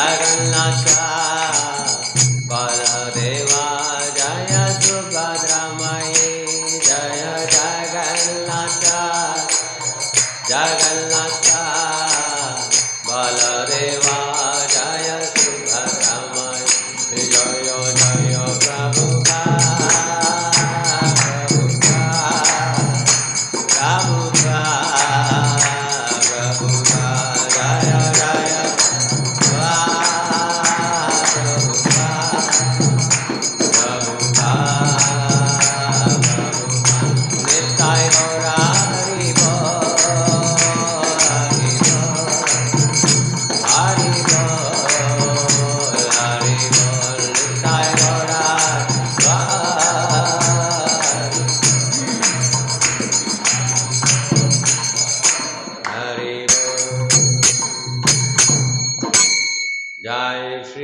Jagannatha Baladeva Jaya Subhadramaye Jaya Jagannatha Jagannatha Baladeva Jaya Subhadramaye Jaya Jaya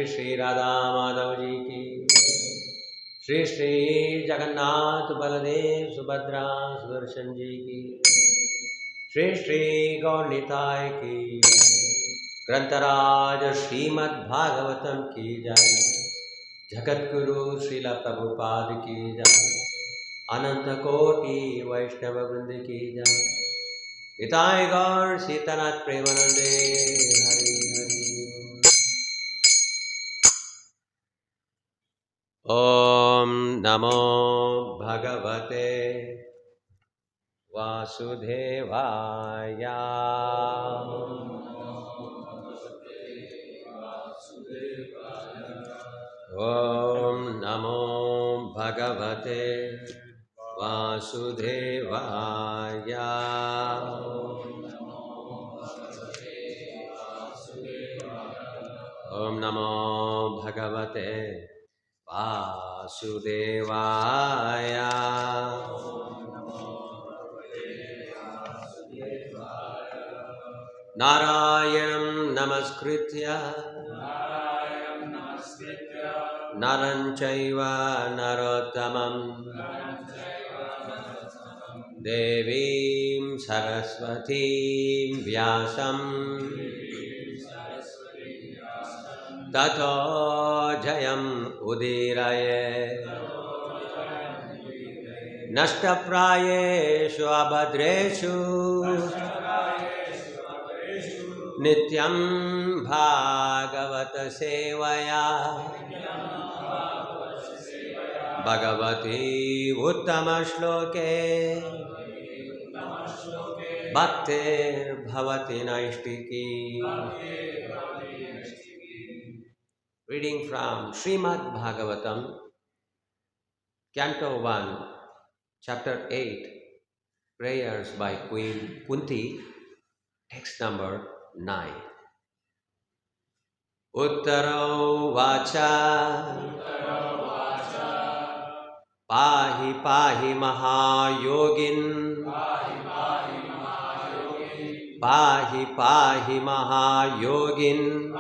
Shri Radha Madhav ji की श्री श्री जगन्नाथ बलदेव सुभद्रा सुदर्शन जी की श्री श्री गौर निताय की ग्रंथराज श्रीमद् भागवतम की जय जगत गुरु श्रील प्रभुपाद की जय अनंत कोटि वैष्णव वृंद की जय निताय गौर सीतानाथ प्रेमानंदे हरि हरि ओम नमो भगवते वासुदेवाय ओम नमो भगवते वासुदेवाय ओम नमो भगवते वासुदेवाय नारायणं नमस्कृत्य नरं चैव नरोत्तमं देवीं सरस्वतीं व्यासं ततो जयम् उदीरये नष्टप्रायेषु अभद्रेषु नित्यं भागवत सेवया Bhagwati उत्तमश्लोके भक्तिर्भवति नैष्टिकी. Reading from Srimad Bhagavatam, Canto 1, Chapter 8, Prayers by Queen Kunti, text number 9. Uttaro Vacha Pahi Pahi Mahayogin Pahi Pahi Mahayogin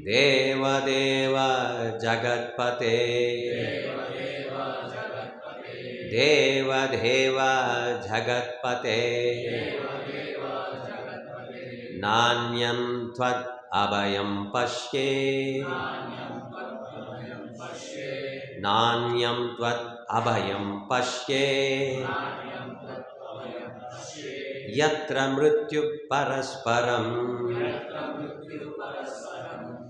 Deva Deva Jagatpate Deva Deva Jagatpate Nanyam Tvat Abhayam Pashye Nanyam Tvat Abhayam Pashye Yatra Mrityu Parasparam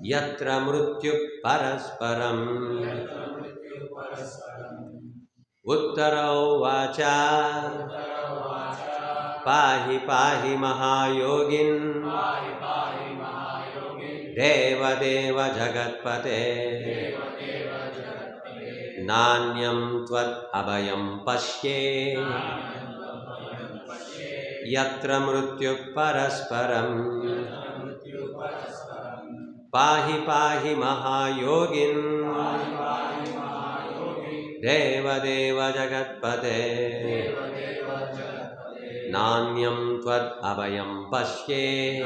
Yatra Mrityu Parasparam Uttaro Vacha Pahi Pahi Mahayogin Deva Deva Jagatpate Nanyam Tvat Abhayam Pashye Yatra Mrityu Parasparam Pahi Pahi Mahayogin Deva Deva Jagatpate Nanyam Tvat Abhayam Pashye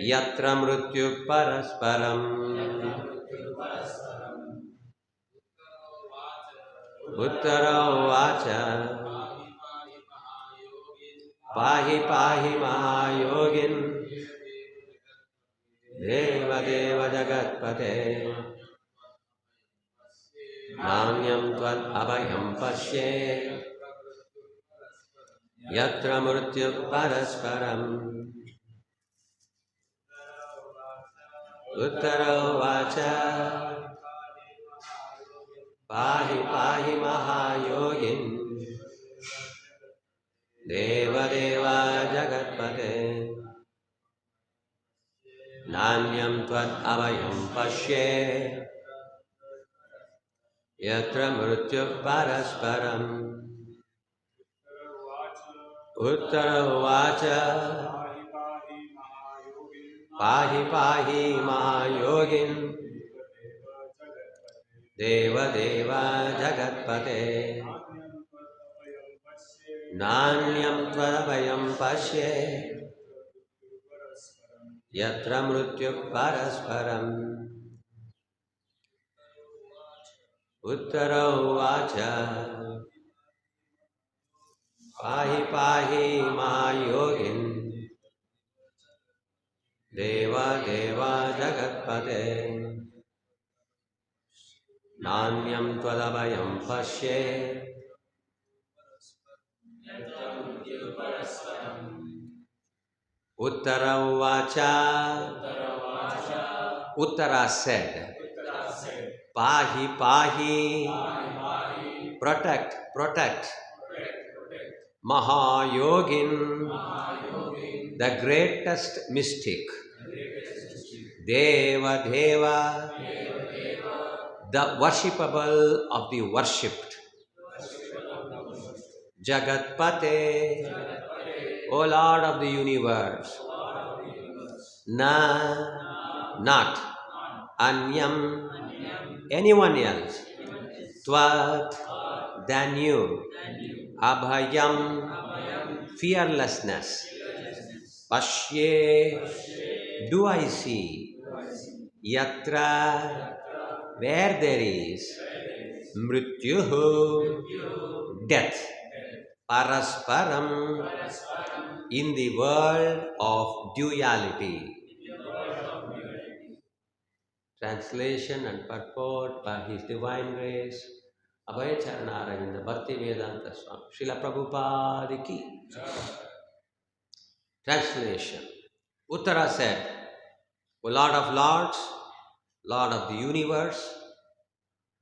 Yatra Mrityu Parasparam Uttaro Vacha Pahi Pahi Mahayogin jagatpate nanyam tvad abhayam pasye yatra mrityu parasparam uttaro vacha pahi pahi mahayogin deva deva jagatpate nanyam tvad abhayam pasye yatra mrityu parasparam uttara vacha pahi pahi mahayogin deva deva jagatpate nanyam tvarabhayam pasye yatra mrityu parasparam uttara vacha pahi pahi mahayogin deva deva jagatpate nanyam tvarabhayam pasye uttara vacha. Uttara said, pahi pahi, protect, protect. Mahayogin, the greatest mystic. Deva Deva, the worshipable of the worshipped. Jagatpate, O Lord of the universe. Na, not. Anyam, anyone else. Tvat, than you. Abhayam, fearlessness. Pashye, do I see? Yatra, where there is. Mrityuhu, death. Parasparam, in the world of duality. Translation and purport by His Divine Grace, Abhay Charanaravinda Bhakti Vedanta Swami, Srila Prabhupada ki. Translation. Uttara said, O Lord of Lords, Lord of the universe,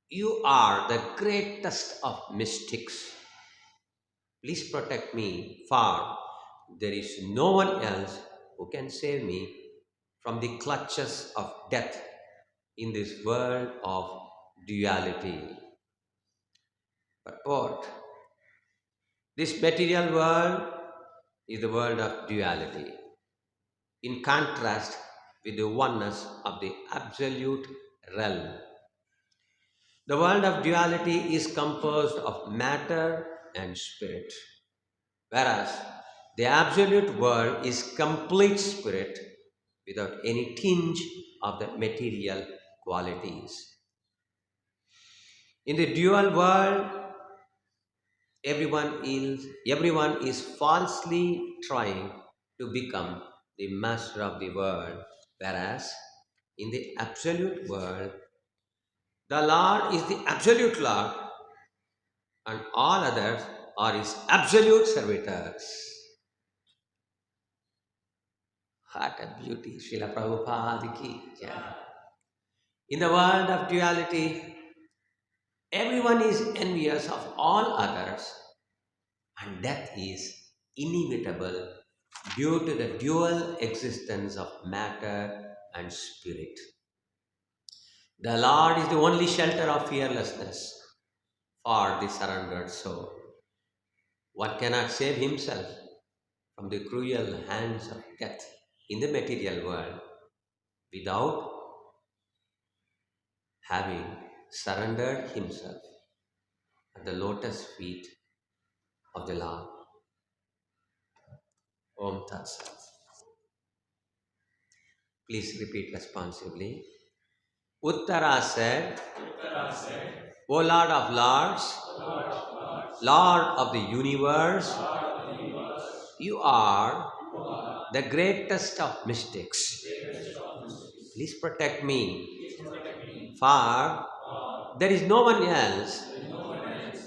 you are the greatest of mystics. Please protect me, for there is no one else who can save me from the clutches of death in this world of duality. Purport. This material world is the world of duality, in contrast with the oneness of the absolute realm. The world of duality is composed of matter and spirit, whereas the absolute world is complete spirit without any tinge of the material qualities. In the dual world, everyone is falsely trying to become the master of the world, whereas in the absolute world, the Lord is the absolute Lord and all others are His absolute servitors. What a beauty, Srila Prabhupada ki jai. In the world of duality, everyone is envious of all others and death is inevitable due to the dual existence of matter and spirit. The Lord is the only shelter of fearlessness for the surrendered soul. One cannot save himself from the cruel hands of death in the material world without having surrendered himself at the lotus feet of the Lord. Om Tat Sat. Please repeat responsively. Uttara said, O Lord of Lords, Lord of the universe, you are the greatest of mystics. Please protect me, for there is no one else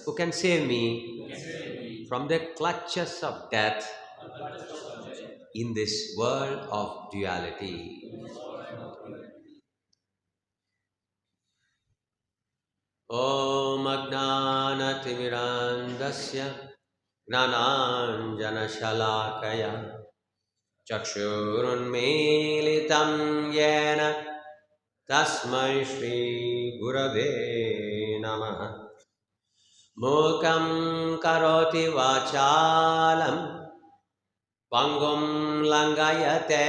who can save me from the clutches of death in this world of duality. Om Agnanatimirandasya Gnananjanashalakaya Chakshurunmilitam Yena Tasmai Shri Gurave Namaha Mukam Karoti Vachalam Pangum Langayate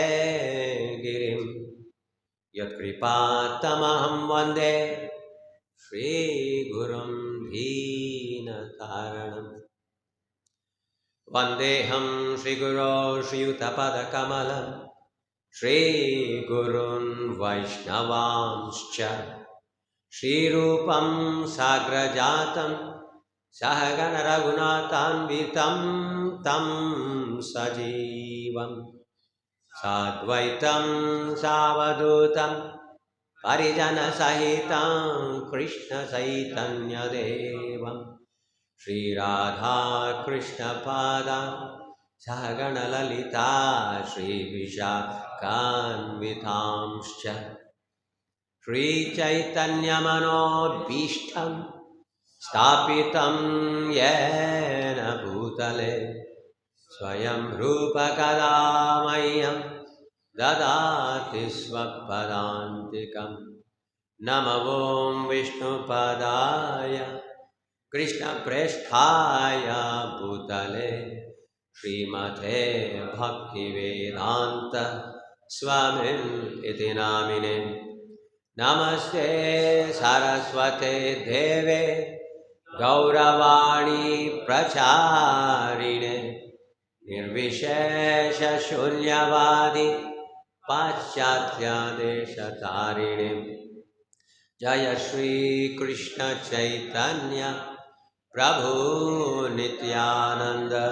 Girim Yatkripatamaham Vande Shri Gurum Dhinataranam Vandeham Shri Guru Shri Yuttapada Kamalam Shri Gurun Vaishnavamscha Shri Rupam Sagrajatam Sahagana Raghunathanvitam Tam Sajivam Sadvaitam Savadutam Parijana Sahitam Krishna Chaitanya Devam Shri Radha Krishna Pada Sahagana Lalita Shri Vishakhanvitamscha Shri Chaitanya Manobhishtam Stapitam Yena Bhutale Swayam Rupa Kadamayam Dadati Svapadantikam Namavom Vishnu Padaya Krishna Presthaya Bhutale Srimate Bhakti Vedanta Swamin Iti Namine Namaste Saraswate Deve Gauravani Pracharine Nirvishesha Shunyavadi Paschatya Deshatarine Jaya Shri Krishna Chaitanya Prabhu Nityananda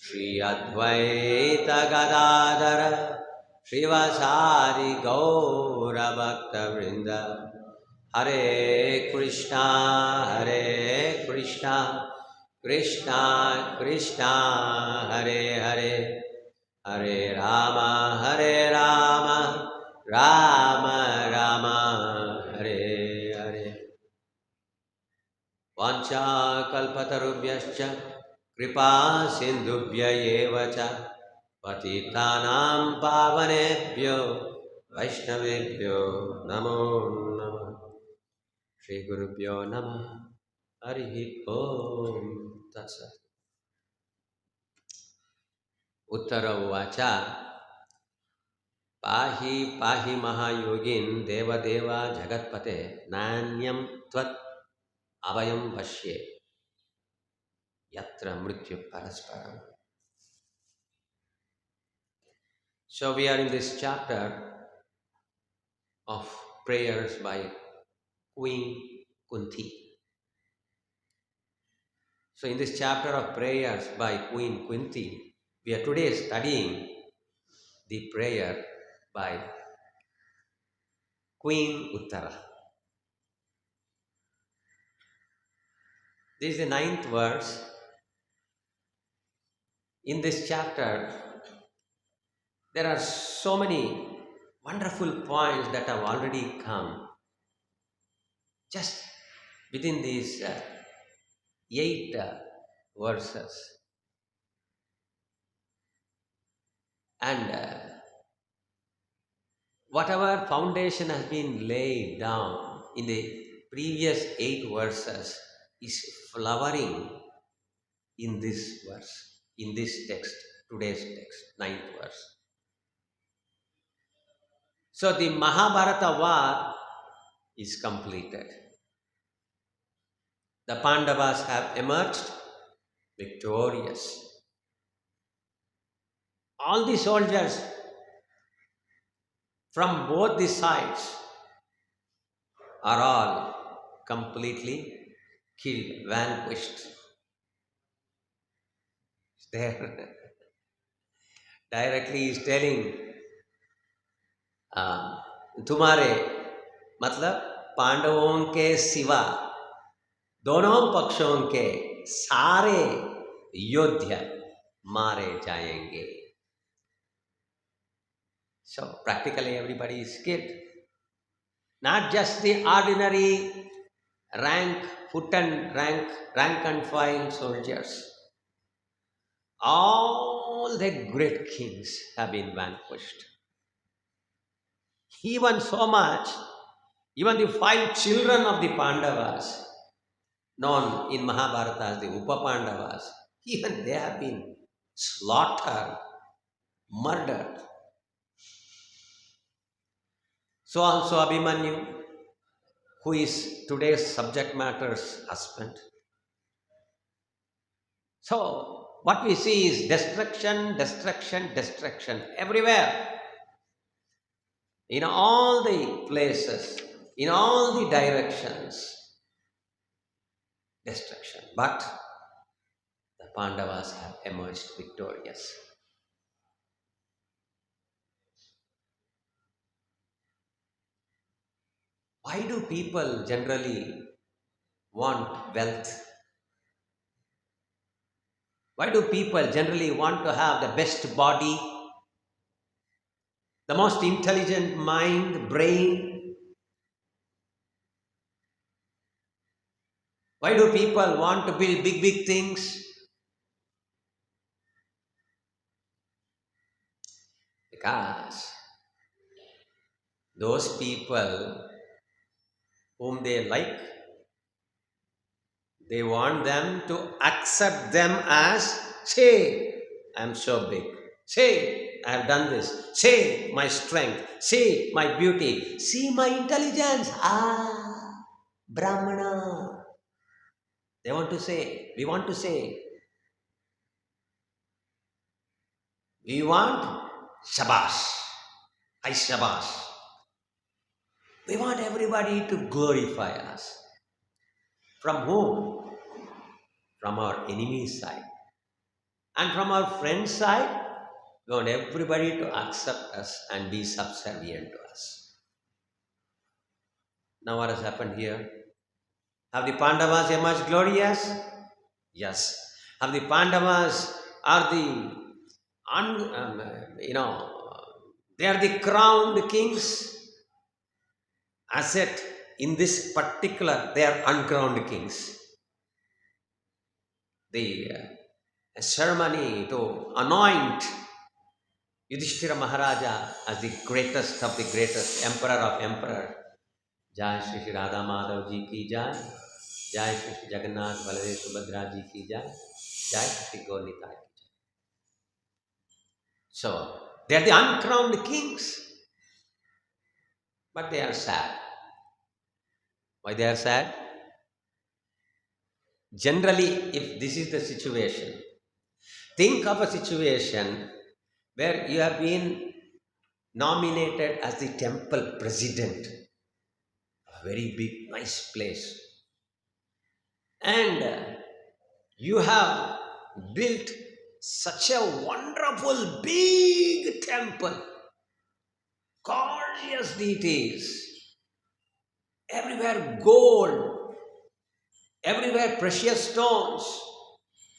Shri Advaita Gadadara Srivasadi Gaura Bhakta Vrinda Hare Krishna Krishna Krishna Hare Hare Hare Rama Rama Rama Hare Hare Vancha kalpatarubhyascha kripa sindhubhya eva cha patitanam pavanebhyo vaishnavebhyo namo namah Shri Gurubhyo namah Harihi Om Tatsat Uttara Uvacha Pahi Pahi Mahayogin Deva Deva Jagatpate Nanyam Tvat Avayam Vashye Yatra Mrityu Parasparam. So we are in this chapter of prayers by Queen Kunti. So in this chapter of prayers by Queen Kunti, we are today studying the prayer by Queen Uttara. This is the 9th verse. In this chapter, there are so many wonderful points that have already come just within these 8 verses. And whatever foundation has been laid down in the previous 8 verses is flowering in this verse, in this text, today's text, 9th verse. So the Mahabharata war is completed. The Pandavas have emerged victorious. All the soldiers from both the sides are all completely killed, vanquished. There directly is telling तुम्हारे मतलब पांडवों के सिवा दोनों पक्षों के सारे योद्धा मारे जाएंगे. So practically everybody is killed. Not just the ordinary rank, foot and rank and file soldiers. All the great kings have been vanquished. Even so much, even the 5 children of the Pandavas, known in Mahabharata as the Upa-Pandavas, even they have been slaughtered, murdered. So also Abhimanyu, who is today's subject matter's husband. So what we see is destruction, destruction, destruction everywhere. In all the places, in all the directions, destruction. But the Pandavas have emerged victorious. Why do people generally want wealth? Why do people generally want to have the best body, the most intelligent mind, brain? Why do people want to build big, big things? Because those people whom they like, they want them to accept them as, say, I'm so big. Say, I have done this. Say, my strength. Say, my beauty. See, my intelligence. Brahmana. They want to say, we want to say. We want shabash. I shabash. We want everybody to glorify us. From whom? From our enemy's side. And from our friend's side, we want everybody to accept us and be subservient to us. Now what has happened here? Have the Pandavas emerged glorious? Yes. Have the Pandavas are the, they are the crowned kings? As yet, in this particular, they are uncrowned kings. The ceremony to anoint Yudhishthira Maharaja as the greatest of the greatest, emperor of emperor. Jai Shri Radha Madhav Ji ki Jai. Jai Shri Jagannath Baladev Subhadra Ji ki Jai. Jai Shri Gaur Nitai ki Jai. So, they are the uncrowned kings. But they are sad. Why they are sad? Generally, if this is the situation, think of a situation where you have been nominated as the temple president, a very big, nice place, and you have built such a wonderful, big temple, gorgeous deities, everywhere gold, everywhere precious stones,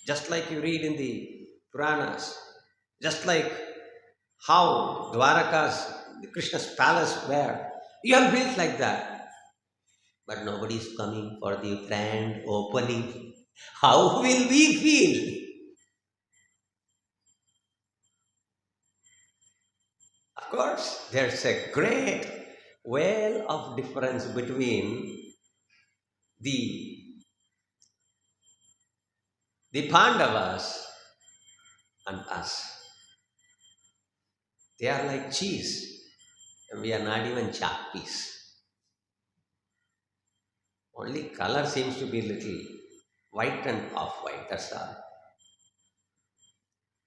just like you read in the Puranas, just like how Dwaraka's, Krishna's palace were. You have built like that. But nobody is coming for the grand opening. How will we feel? Of course, there's a great veil of difference between the Pandavas and us. They are like cheese, and we are not even chalk piece. Only color seems to be little white and off-white, that's all.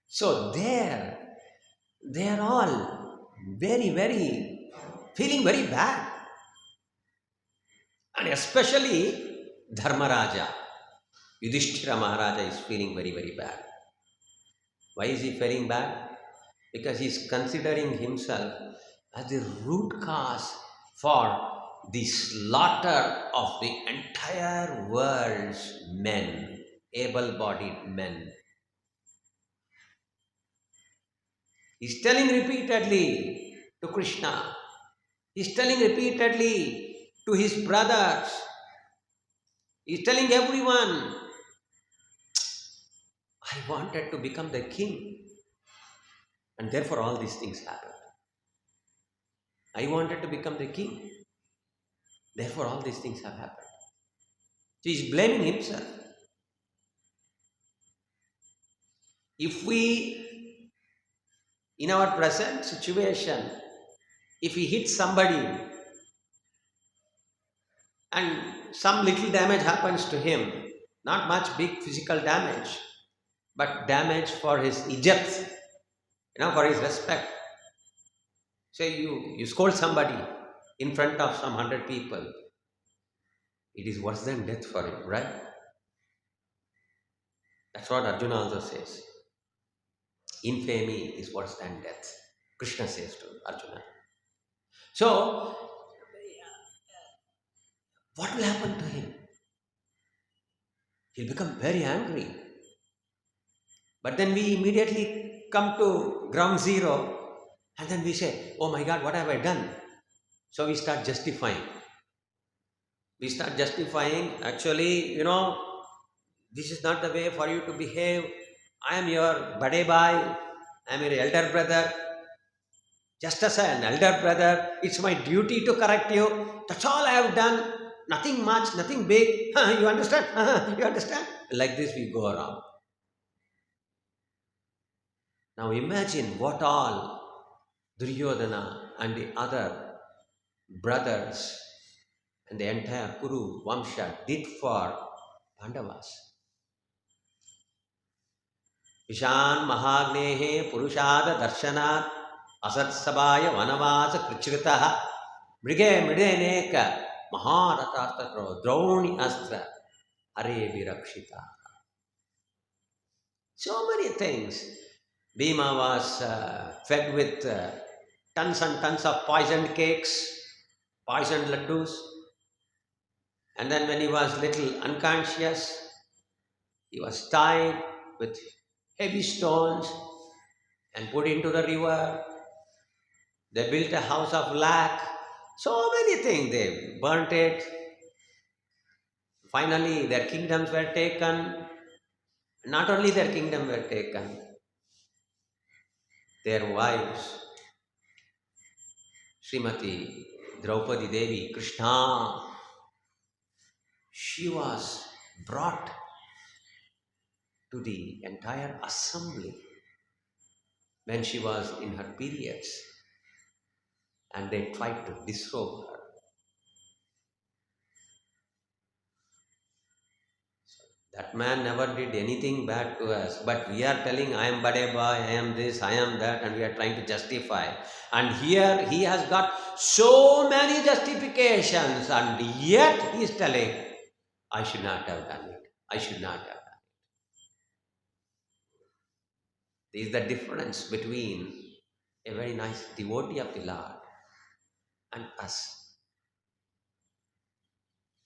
So they are all very, very, feeling very bad. And especially Dharmaraja, Yudhishthira Maharaja is feeling very, very bad. Why is he feeling bad? Because he is considering himself as the root cause for the slaughter of the entire world's men, able-bodied men. He's telling repeatedly to Krishna. He's telling repeatedly to his brothers. He's telling everyone, I wanted to become the king. And therefore all these things happened. I wanted to become the king. Therefore all these things have happened. So he's blaming himself. If we, in our present situation, if we hit somebody and some little damage happens to him, not much big physical damage, but damage for his izzat, for his respect. Say you scold somebody in front of some 100 people, it is worse than death for him, right? That's what Arjuna also says. Infamy is worse than death. Krishna says to Arjuna. So, what will happen to him? He'll become very angry. But then we immediately come to ground zero and then we say, oh my God, what have I done? So we start justifying. Actually, this is not the way for you to behave. I am your bade bhai. I am your elder brother. Just as an elder brother, it's my duty to correct you. That's all I have done. Nothing much, nothing big. You understand? You understand? Like this we go around. Now imagine what all Duryodhana and the other brothers and the entire Kuru Vamsha did for Pandavas. Vishan Mahagnehe Purushada Darshanat Asatsabaya Vanavasa Krichkritaha Mrige Mrideneka Maharatartatro Droni Astra Hare Virakshita. So many things. Bhima was fed with tons and tons of poisoned cakes, poisoned laddus. And then when he was little unconscious, he was tied with heavy stones and put into the river. They built a house of lac. So many things. They burnt it. Finally, their kingdoms were taken. Not only their kingdom were taken, their wives, Srimati Draupadi Devi, Krishna, she was brought to the entire assembly when she was in her periods, and they tried to disrobe her. That man never did anything bad to us, but we are telling, I am Bade Boy, I am this, I am that, and we are trying to justify. And here he has got so many justifications, and yet he is telling, I should not have done it. I should not have done it. This is the difference between a very nice devotee of the Lord and us.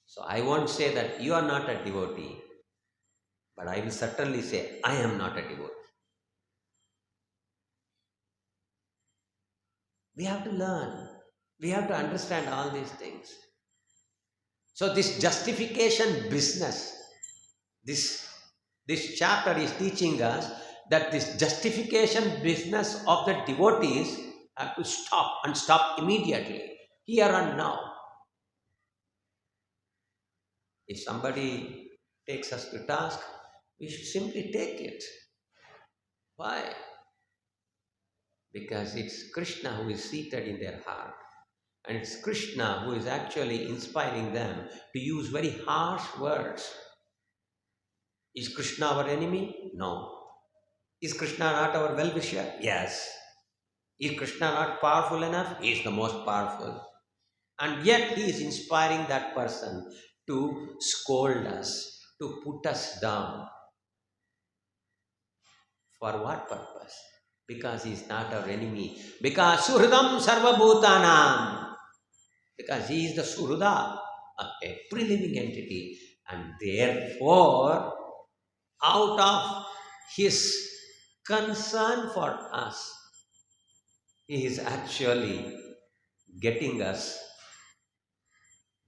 So I won't say that you are not a devotee, but I will certainly say, I am not a devotee. We have to learn. We have to understand all these things. So this justification business, this chapter is teaching us that this justification business of the devotees have to stop, and stop immediately, here and now. If somebody takes us to task, we should simply take it. Why? Because it's Krishna who is seated in their heart. And it's Krishna who is actually inspiring them to use very harsh words. Is Krishna our enemy? No. Is Krishna not our well-wisher? Yes. Is Krishna not powerful enough? He is the most powerful. And yet he is inspiring that person to scold us, to put us down. For what purpose? Because he is not our enemy. Because Suhridam Sarvabhutanam. because he is the Suhruda of every living entity, and therefore, out of his concern for us, he is actually getting us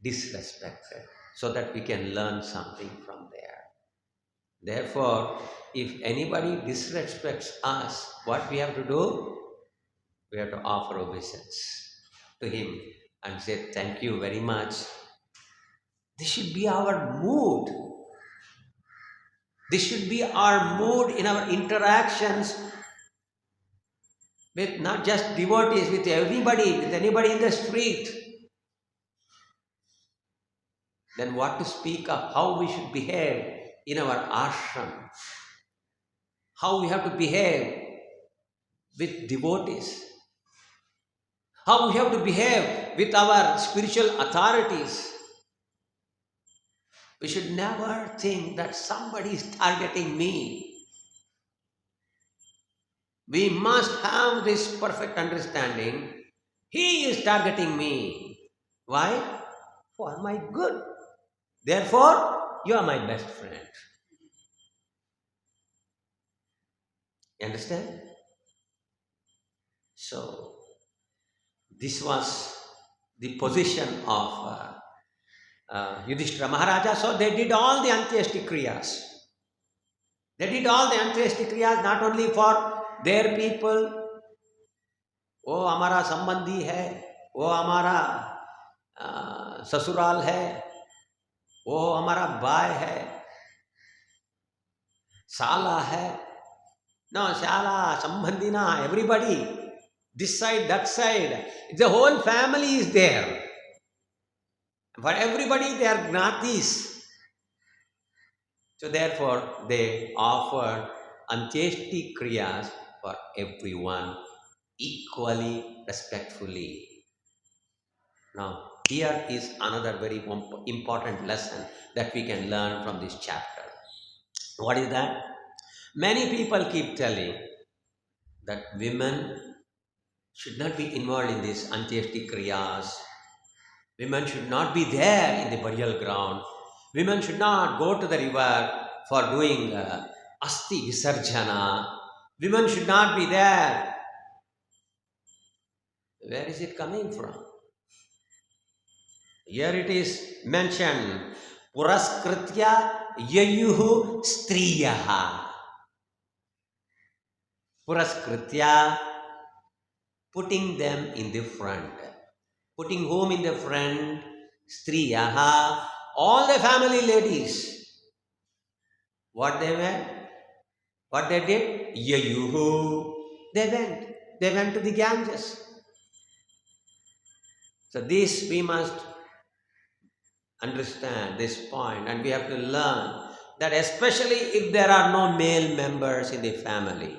disrespected so that we can learn something from there. Therefore, if anybody disrespects us, what we have to do? We have to offer obeisance to him and say, thank you very much. This should be our mood. This should be our mood in our interactions with not just devotees, with everybody, with anybody in the street. Then what to speak of how we should behave in our ashram, how we have to behave with devotees, how we have to behave with our spiritual authorities. We should never think that somebody is targeting me. We must have this perfect understanding. He is targeting me. Why? For my good. Therefore, you are my best friend. You understand? So, this was the position of Yudhishthira Maharaja. So, they did all the Antyeshti Kriyas. They did all the Antyeshti Kriyas not only for their people. वो हमारा संबंधी है, वो हमारा ससुराल है, वो हमारा भाई है, साला है. No, Shala, Sambandhina, everybody, this side, that side, the whole family is there. For everybody, they are Gnatis. So therefore, they offer Antyeshti Kriyas for everyone equally, respectfully. Now, here is another very important lesson that we can learn from this chapter. What is that? Many people keep telling that women should not be involved in this Antyeshti Kriyas. Women should not be there in the burial ground. Women should not go to the river for doing Asti Visarjana. Women should not be there. Where is it coming from? Here it is mentioned, Puraskritya Yayuhu Striyaha. Puraskritya, putting them in the front. Putting whom in the front? Striyaha, all the family ladies. What they went? What they did? Yayuhu. They went. They went to the Ganges. So this we must understand this point, and we have to learn that especially if there are no male members in the family,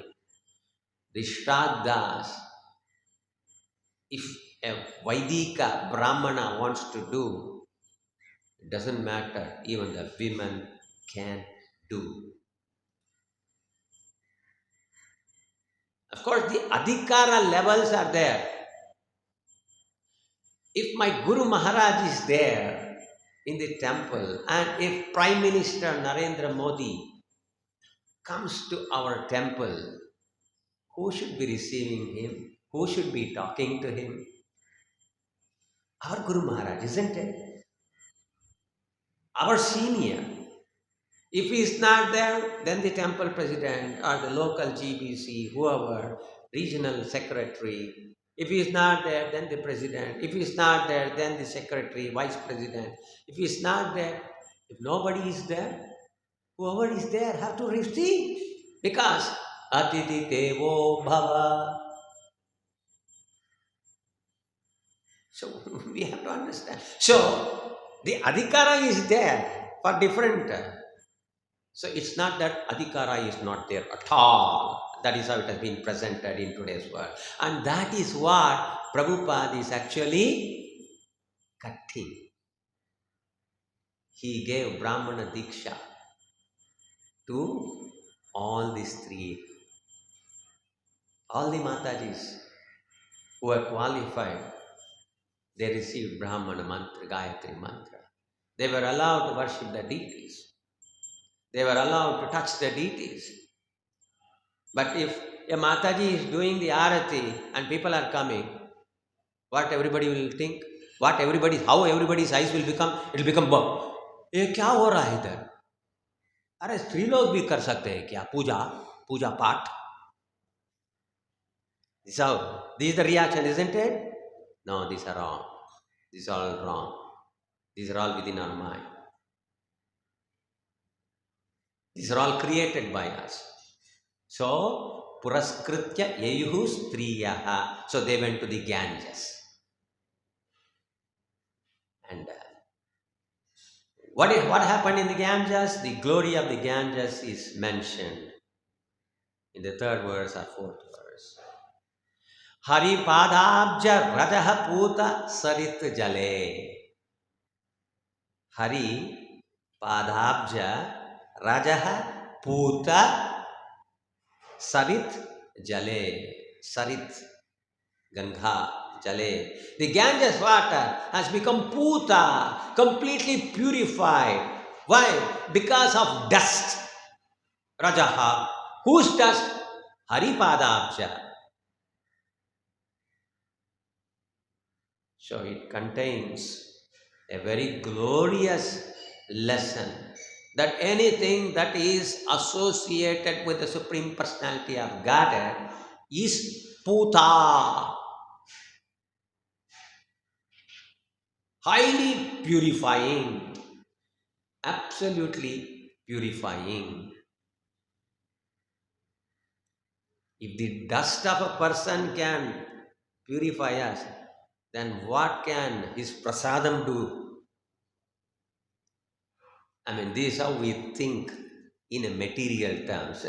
the Shraddhas, if a Vaidika Brahmana wants to do, it doesn't matter, even the women can do. Of course, the Adhikara levels are there. If my Guru Maharaj is there in the temple, and if Prime Minister Narendra Modi comes to our temple, who should be receiving him? Who should be talking to him? Our Guru Maharaj, isn't it? Our senior. If he is not there, then the temple president or the local GBC, whoever, regional secretary. If he is not there, then the president. If he is not there, then the secretary, vice president. If he is not there, if nobody is there, whoever is there have to receive. Because Atiti Devo Bhava. So we have to understand. So the Adhikara is there for different. So it's not that Adhikara is not there at all. That is how it has been presented in today's world. And that is what Prabhupada is actually cutting. He gave Brahmana Diksha to all these three. All the Matajis who are qualified, they received Brahmana mantra, Gayatri mantra. They were allowed to worship the deities. They were allowed to touch the deities. But if a Mataji is doing the arati and people are coming, what everybody will think? How everybody's eyes will become? It will become, ये क्या हो रहा है इधर? अरे स्त्री लोग भी कर सकते हैं क्या पूजा पाठ? This is the reaction, isn't it? No, these are wrong. These are all wrong. These are all within our mind. These are all created by us. So, puraskritya yayuhu striyaha. So they went to the Ganges. And what happened in the Ganges? The glory of the Ganges is mentioned in the 3rd verse or 4th verse. Hari padabja rajaha puta sarit jale. Hari padabja rajaha puta sarit jale. Sarit Ganga jale. The Ganges water has become puta, completely purified. Why? Because of dust. Rajaha. Whose dust? Haripadabja. So it contains a very glorious lesson that anything that is associated with the Supreme Personality of Godhead is puta. Highly purifying, absolutely purifying. If the dust of a person can purify us, then what can his prasadam do? I mean, this is how we think in a material terms.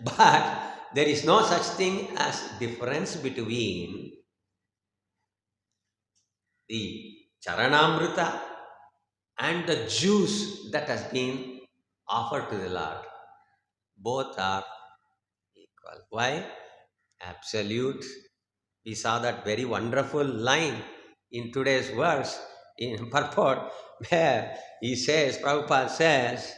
But there is no such thing as difference between the Charanamrita and the juice that has been offered to the Lord. Both are equal. Why? Absolute. We saw that very wonderful line in today's verse in purport where he says, Prabhupada says,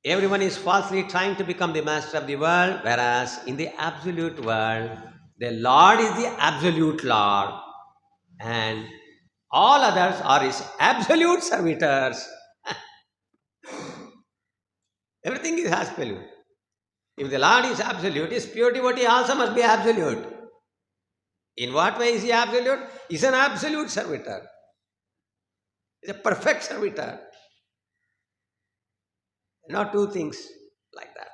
everyone is falsely trying to become the master of the world, whereas in the absolute world, the Lord is the absolute Lord and all others are his absolute servitors. Everything is absolute. If the Lord is absolute, his pure devotee also must be absolute. In what way is he absolute? He is an absolute servitor. He is a perfect servitor. Not two things like that.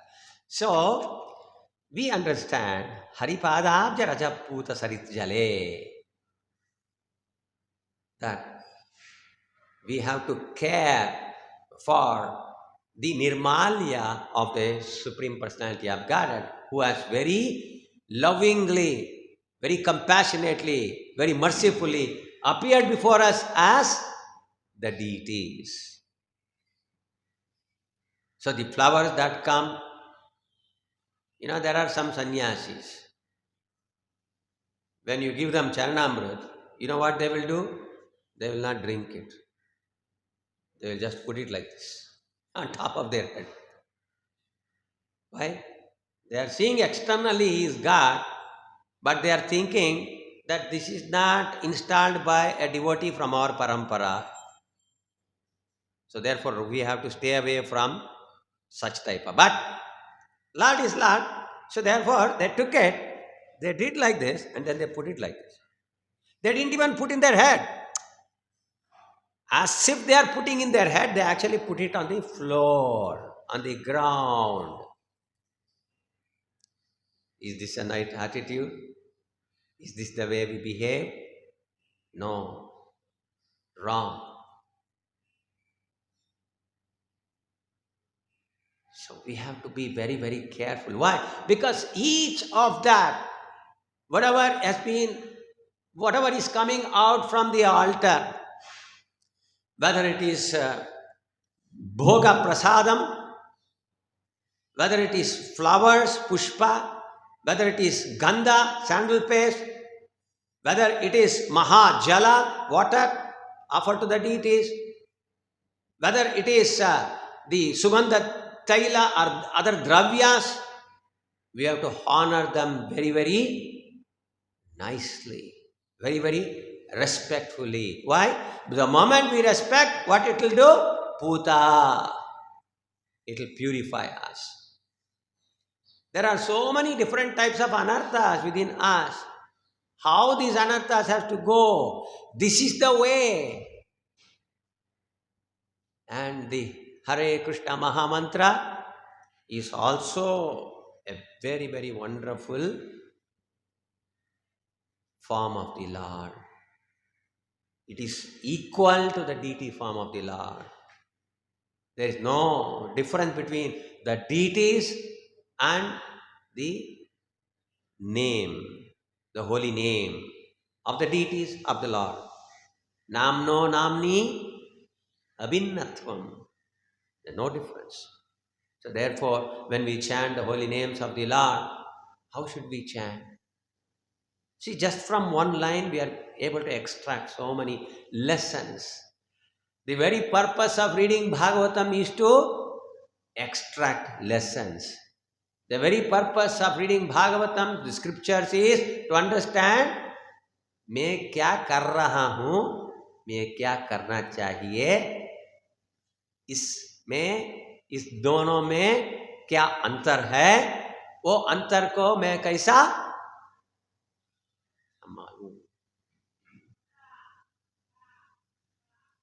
So, we understand Haripadabja Rajaputa Sarit Jale, that we have to care for the Nirmalya of the Supreme Personality of Godhead, who has very lovingly, very compassionately, very mercifully appeared before us as the deities. So the flowers that come, there are some sannyasis. When you give them Charanamrit, you know what they will do? They will not drink it. They will just put it like this on top of their head. Why? They are seeing externally he is God, but they are thinking that this is not installed by a devotee from our parampara. So therefore we have to stay away from such type of. But Lord is Lord, so therefore they took it, they did like this, and then they put it like this. They didn't even put in their head. As if they are putting in their head, they actually put it on the floor, on the ground. Is this a right attitude? Is this the way we behave? No. Wrong. So we have to be very, very careful. Why? Because each of that, whatever is coming out from the altar, whether it is bhoga prasadam, whether it is flowers, pushpa, whether it is gandha, sandal paste, Whether it is Maha Jala, water offered to the deities, whether it is the Sugandha Taila or other dravyas, we have to honor them very, very nicely, very, very respectfully. Why? The moment we respect, what it will do? Puta. It will purify us. There are so many different types of anarthas within us. How these anarthas have to go? This is the way. And the Hare Krishna Maha Mantra is also a very, very wonderful form of the Lord. It is equal to the deity form of the Lord. There is no difference between the deities and the name, the holy name of the deities of the Lord. Namno namni abhinnatvam. There's no difference. So therefore, when we chant the holy names of the Lord, how should we chant? See, just from one line we are able to extract so many lessons. The very purpose of reading Bhagavatam is to extract lessons. The very purpose of reading Bhagavatam, the scriptures, is to understand मैं क्या कर रहा हूँ, मैं क्या करना चाहिए, इसमें इस दोनों में क्या अंतर है, वो अंतर को मैं कैसा मालूम.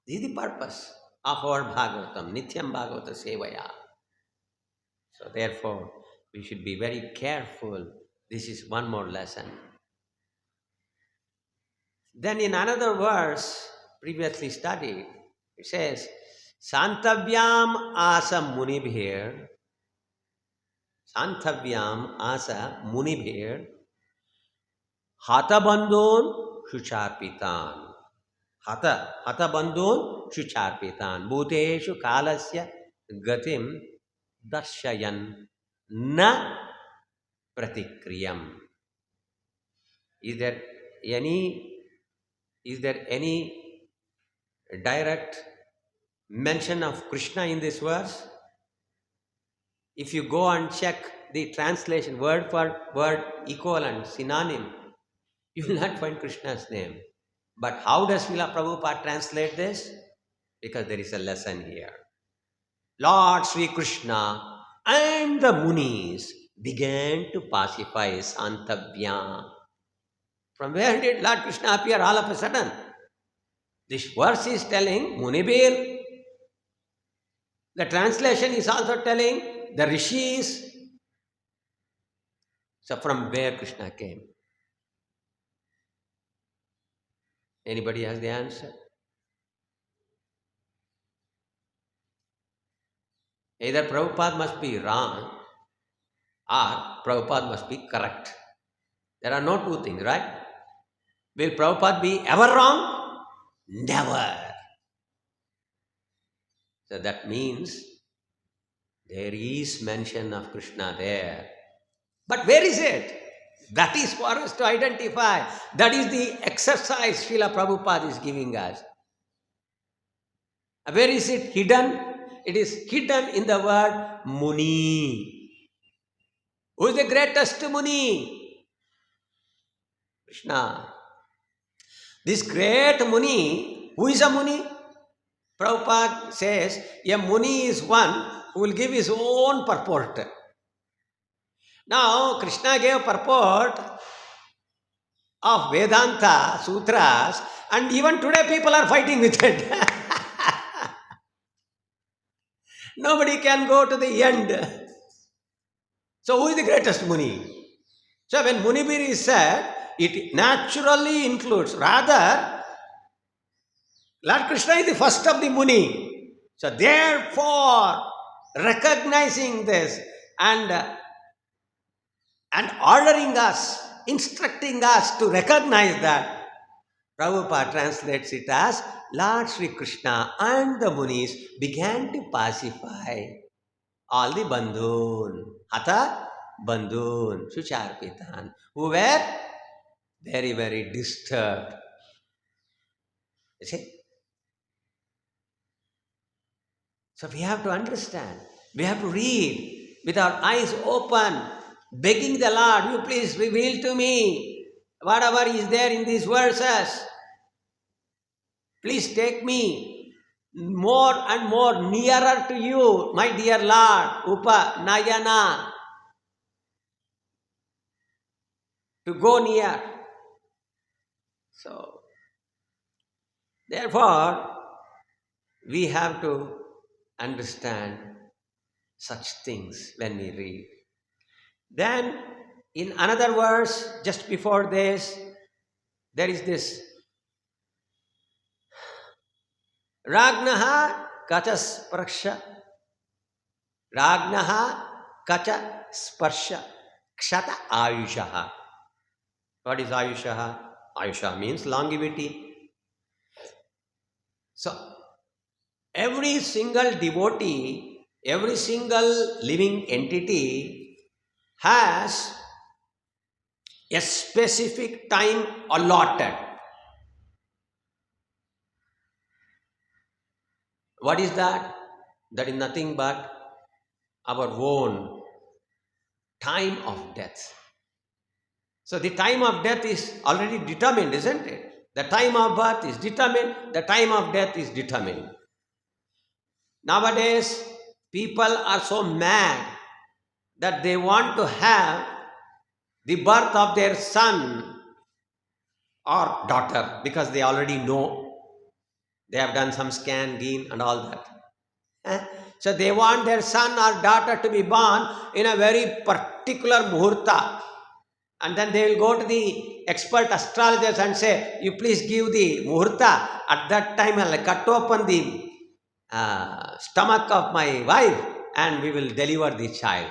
This is the purpose of our Bhagavatam, Nityam Bhagavata Sevaya. So therefore, we should be very careful. This is one more lesson. Then in another verse, previously studied, it says, Santavyam asa munibhir, Santavyam asa munibhir, Hatabandun shucharpitan. Hatabandun shucharpitan. Bhuteshu kalasya gatim darshayan na pratikriyam. Is there any direct mention of Krishna in this verse? If you go and check the translation word for word, equivalent, synonym, you will not find Krishna's name. But how does Srila Prabhupada translate this? Because there is a lesson here. Lord Sri Krishna and the Munis began to pacify Santavyam. From where did Lord Krishna appear all of a sudden? This verse is telling Munibir. The translation is also telling the rishis. So from where Krishna came? Anybody has the answer? Either Prabhupada must be wrong or Prabhupada must be correct. There are no two things, right? Will Prabhupada be ever wrong? Never. So that means there is mention of Krishna there. But where is it? That is for us to identify. That is the exercise Srila Prabhupada is giving us. Where is it hidden? It is hidden in the word Muni. Who is the greatest Muni? Krishna. This great Muni, who is a Muni? Prabhupada says, a Muni is one who will give his own purport. Now, Krishna gave purport of Vedanta, Sutras, and even today people are fighting with it. Nobody can go to the end. So, who is the greatest Muni? So, when Munibir is said, it naturally includes, rather, Lord Krishna is the first of the Muni. So, therefore, recognizing this and ordering us, instructing us to recognize that, Prabhupada translates it as Lord Sri Krishna and the Munis began to pacify all the Bandhun, Hatha Bandhun, Sucharpitan, who were very, very disturbed. You see? So we have to understand. We have to read with our eyes open, begging the Lord, you please reveal to me whatever is there in these verses. Please take me more and more nearer to you, my dear Lord, Upanayana, to go near. So, therefore, we have to understand such things when we read. Then, in another verse, just before this, there is this Ragnaha Kacha Sparsha. Ragnaha Kacha Sparsha. Kshata Ayushaha. What is Ayushaha? Ayusha means longevity. So, every single devotee, every single living entity has a specific time allotted. What is that? That is nothing but our own time of death. So the time of death is already determined, isn't it? The time of birth is determined, the time of death is determined. Nowadays, people are so mad that they want to have the birth of their son or daughter because they already know. They have done some scan, gene, and all that. So they want their son or daughter to be born in a very particular muhurta. And then they will go to the expert astrologers and say, you please give the muhurta. At that time, I'll cut open the stomach of my wife and we will deliver the child.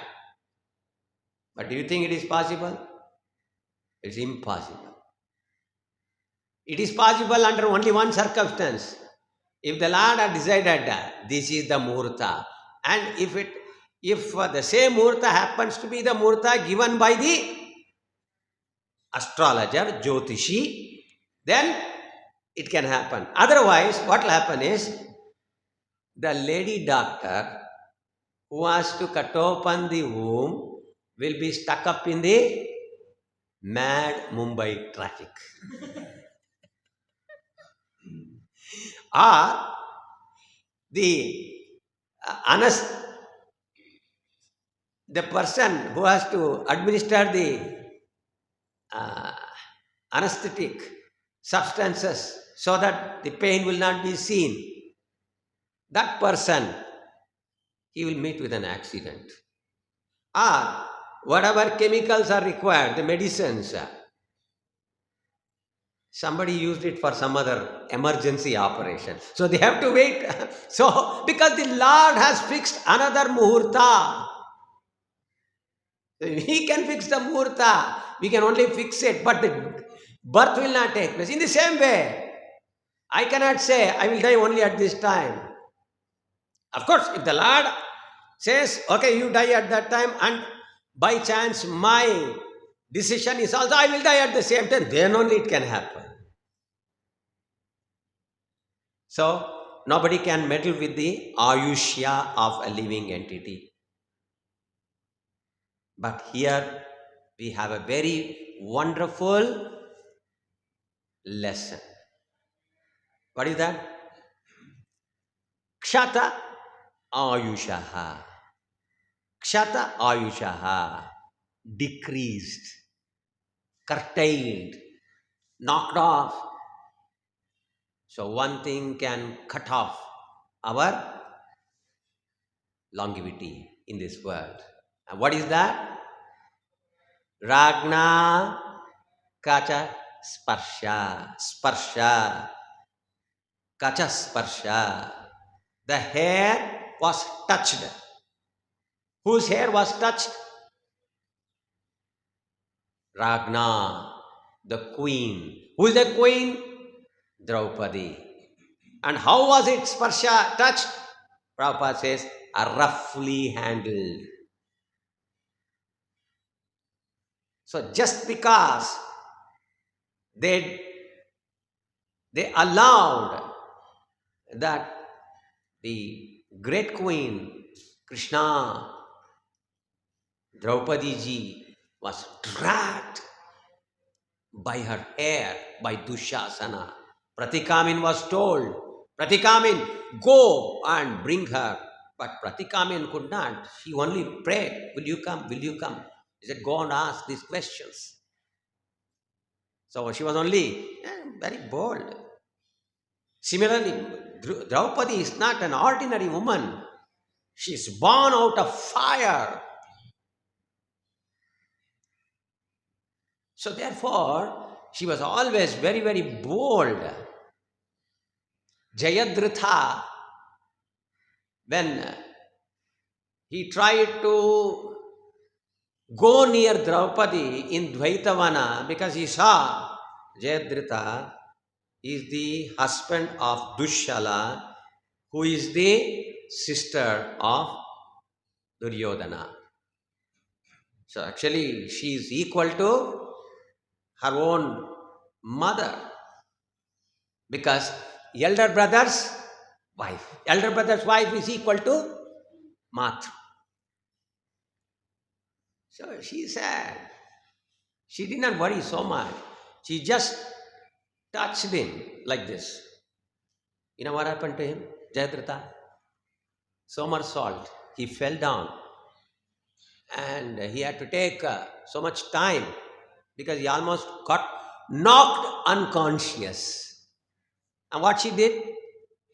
But do you think it is possible? It's impossible. It is possible under only one circumstance. If the Lord had decided this is the muhurta, and if the same muhurta happens to be the muhurta given by the astrologer, Jyotishi, then it can happen. Otherwise, what will happen is the lady doctor who has to cut open the womb will be stuck up in the mad Mumbai traffic. Or the the person who has to administer the anesthetic substances so that the pain will not be seen, that person, he will meet with an accident. Or whatever chemicals are required, the medicines, somebody used it for some other emergency operation. So they have to wait. So, because the Lord has fixed another muhurta. He can fix the muhurta. We can only fix it, but the birth will not take place. In the same way, I cannot say I will die only at this time. Of course, if the Lord says, okay, you die at that time, and by chance my decision is also I will die at the same time, then only it can happen. So, nobody can meddle with the ayushya of a living entity. But here we have a very wonderful lesson. What is that? Kshata ayushaha. Kshata ayushaha. Decreased, curtailed, knocked off. So one thing can cut off our longevity in this world. And what is that? Ragna Kacha Sparsha. Sparsha. Kacha Sparsha. The hair was touched. Whose hair was touched? Ragna, the queen. Who is the queen? Draupadi. And how was it sparsha touched? Prabhupada says, roughly handled. So just because they, they allowed that the great queen Krishna, Draupadi ji, was dragged by her hair by Dushasana. Pratikamin was told, Pratikamin, go and bring her. But Pratikamin could not. She only prayed, will you come? Will you come? He said, go and ask these questions. So she was only very bold. Similarly, Draupadi is not an ordinary woman. She is born out of fire. So therefore, she was always very, very bold. Jayadratha, when he tried to go near Draupadi in Dvaitavana because he saw Jayadratha is the husband of Dushala, who is the sister of Duryodhana. So actually, she is equal to her own mother because elder brother's wife. Elder brother's wife is equal to Matru. So she said, she did not worry so much. She just touched him like this. You know what happened to him? Jayadratha? Somersault. He fell down. And he had to take so much time because he almost got knocked unconscious. And what she did?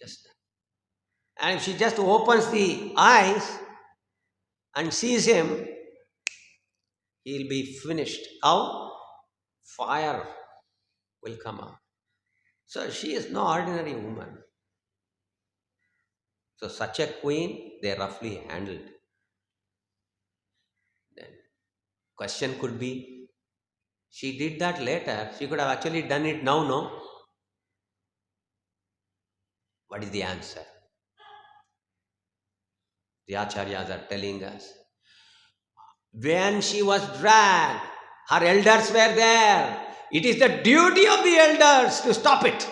Just that. And if she just opens the eyes and sees him, he'll be finished. How? Fire will come out. So she is no ordinary woman. So such a queen, they roughly handled. Then question could be, she did that later. She could have actually done it now, no? What is the answer? The acharyas are telling us. When she was dragged, her elders were there. It is the duty of the elders to stop it.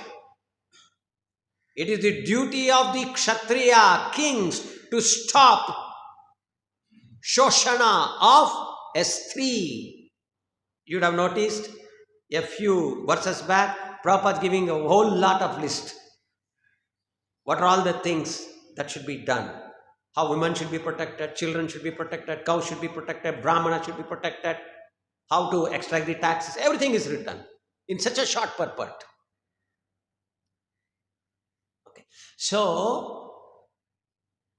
It is the duty of the Kshatriya kings to stop Shoshana of a stree. You would have noticed a few verses back, Prabhupada giving a whole lot of list. What are all the things that should be done? How women should be protected, children should be protected, cows should be protected, Brahmana should be protected, how to extract the taxes, everything is written in such a short purport. Okay. So,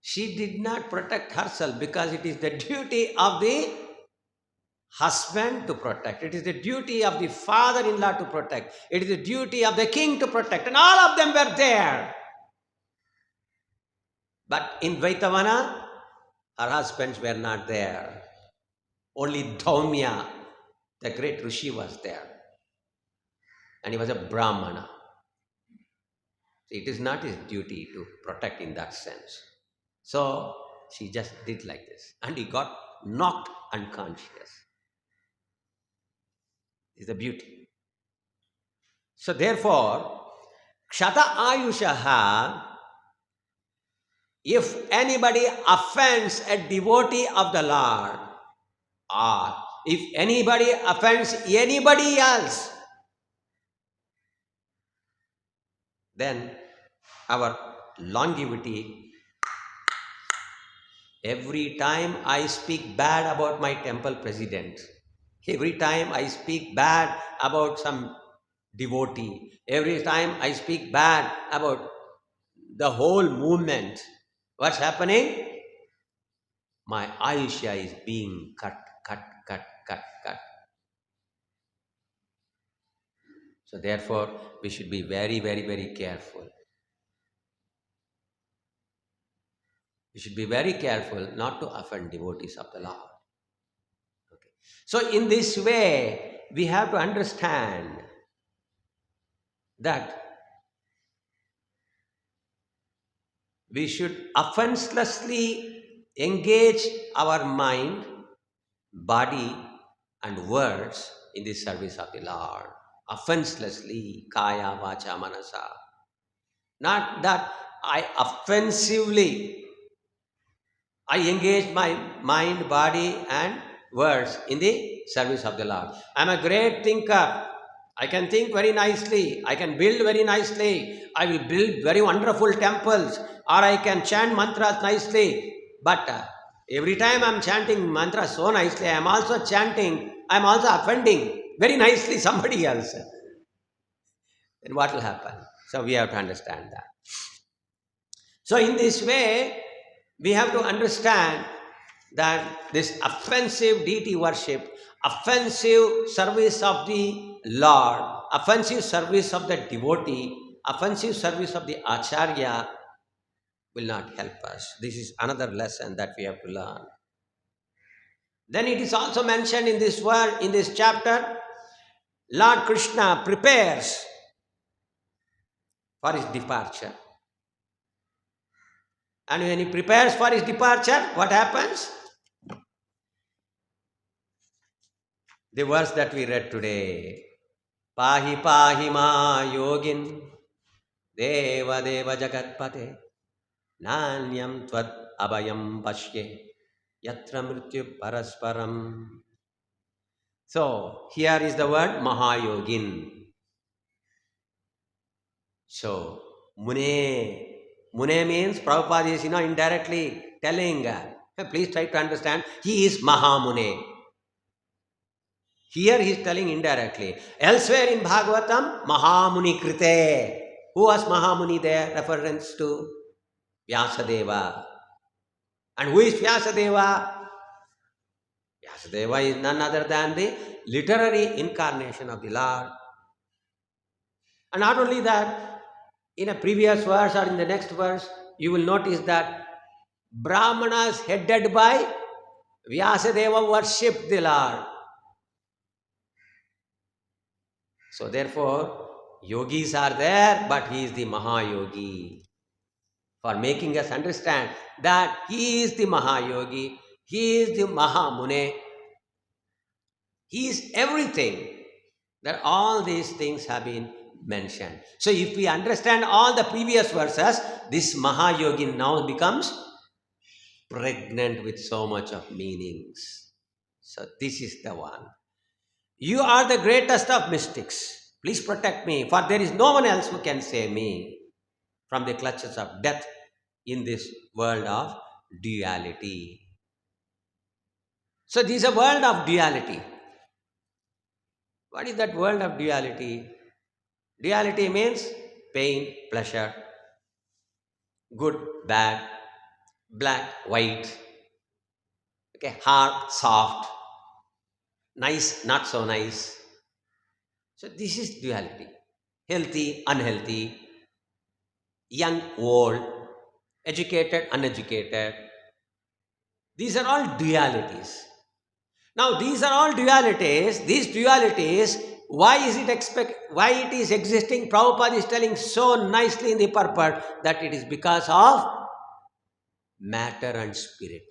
she did not protect herself because it is the duty of the husband to protect. It is the duty of the father-in-law to protect. It is the duty of the king to protect. And all of them were there. But in Dvaitavana, her husbands were not there. Only Dhaumya, the great Rishi, was there. And he was a Brahmana. So it is not his duty to protect in that sense. So she just did like this. And he got knocked unconscious. This is the beauty. So therefore, Kshata Ayushaha, if anybody offends a devotee of the Lord, or if anybody offends anybody else, then our longevity, every time I speak bad about my temple president, every time I speak bad about some devotee, every time I speak bad about the whole movement, what's happening? My Ayushya is being cut. So therefore, we should be very, very, very careful. We should be very careful not to offend devotees of the Lord. Okay. So in this way, we have to understand that we should offenselessly engage our mind, body, and words in the service of the Lord. offenselessly, kaya, vacha, manasa. Not that I offensively, I engage my mind, body, and words in the service of the Lord. I am a great thinker. I can think very nicely. I can build very nicely. I will build very wonderful temples, or I can chant mantras nicely. But every time I am chanting mantras so nicely, I am also chanting, I am also offending very nicely somebody else. Then what will happen? So we have to understand that. So in this way, we have to understand that this offensive deity worship, offensive service of the Lord, offensive service of the devotee, offensive service of the Acharya will not help us. This is another lesson that we have to learn. Then it is also mentioned in this word, in this chapter, Lord Krishna prepares for his departure. And when he prepares for his departure, what happens? The verse that we read today. Pahi pahi ma yogin deva deva jagatpate nanyam tvad abhayam pashye yatra mrityu parasparam. So, here is the word Mahayogin. So, Mune. Mune means, Prabhupada is, indirectly telling, please try to understand, he is Mahamune. Here he is telling indirectly. Elsewhere in Bhagavatam, Mahamuni Krite. Who was Mahamuni there? Reference to Vyasadeva. And who is Vyasadeva? Vyasadeva is none other than the literary incarnation of the Lord. And not only that, in a previous verse or in the next verse, you will notice that Brahmanas headed by Vyasadeva worship the Lord. So therefore, yogis are there, but he is the Mahayogi. For making us understand that he is the Mahayogi, he is the Mahamune, he is everything. That all these things have been mentioned. So if we understand all the previous verses, this Mahayogi now becomes pregnant with so much of meanings. So this is the one. You are the greatest of mystics. Please protect me, for there is no one else who can save me from the clutches of death in this world of duality. So this is a world of duality. What is that world of duality? Duality means pain, pleasure, good, bad, black, white, okay, hard, soft, nice, not so nice. So this is duality. Healthy, unhealthy, young, old, educated, uneducated. These are all dualities. Now these are all dualities. These dualities, why it is existing? Prabhupada is telling so nicely in the purport that it is because of matter and spirit.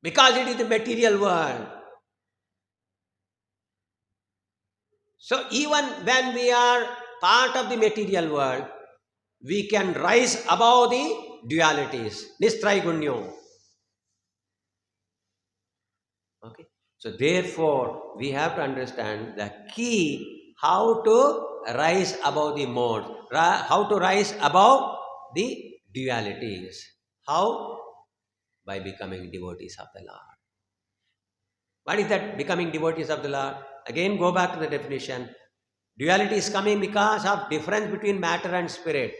Because it is the material world. So even when we are part of the material world, we can rise above the dualities. Nistraigunyo. Okay. So therefore, we have to understand the key how to rise above the mode, how to rise above the dualities. How? By becoming devotees of the Lord. What is that becoming devotees of the Lord? Again, go back to the definition. Duality is coming because of difference between matter and spirit.